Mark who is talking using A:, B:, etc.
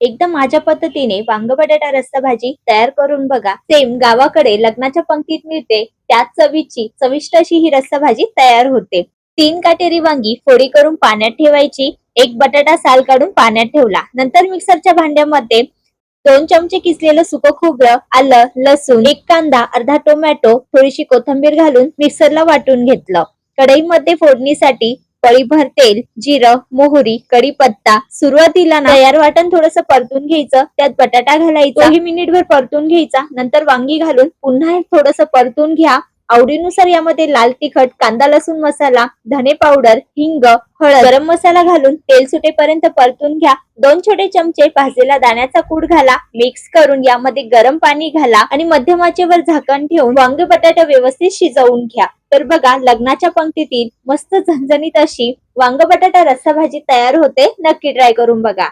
A: एकदा माझ्या पद्धतीने वांग बटाटा रस्सा भाजी तयार करून बघा. सेम गावाकडे लग्नाच्या पंक्तीत मिळते त्याच चवीची चविष्ट अशी ही रस्सा भाजी तयार होते. 3 काटेरी वांगी फोडी करून पाण्यात ठेवायची. एक बटाटा साल काढून पाण्यात ठेवला. नंतर मिक्सरच्या भांड्यामध्ये 2 चमचे किसलेलं सुकं खोबरं, आलं, लसूण, एक कांदा, अर्धा टोमॅटो, थोडीशी कोथिंबीर घालून मिक्सरला वाटून घेतलं. कढईमध्ये फोडणीसाठी पळीभर तेल, जिरं, मोहरी, कढीपत्ता. सुरुवातीला तयार वाटण थोडंसं परतून घ्यायचं. त्यात बटाटा घालायचा. तोही मिनिटभर परतून घ्यायचा. नंतर वांगी घालून पुन्हा थोडंसं परतून घ्या. आवडीनुसार यामध्ये लाल तिखट, कांदा लसूण मसाला, धने पावडर, हिंग, हळद, गरम मसाला घालून तेल सुटेपर्यंत परतून घ्या. 2 छोटे चमचे भाजलेला दाण्याचा कूट घाला. मिक्स करून यामध्ये गरम पाणी घाला आणि मध्यम आचेवर झाकण ठेवून वांग बटाटा व्यवस्थित शिजवून घ्या. तर बघा, लग्नाच्या पंक्तीतील मस्त झणझणीत अशी वांग बटाटा रस्सा भाजी तयार होते. नक्की ट्राय करून बघा.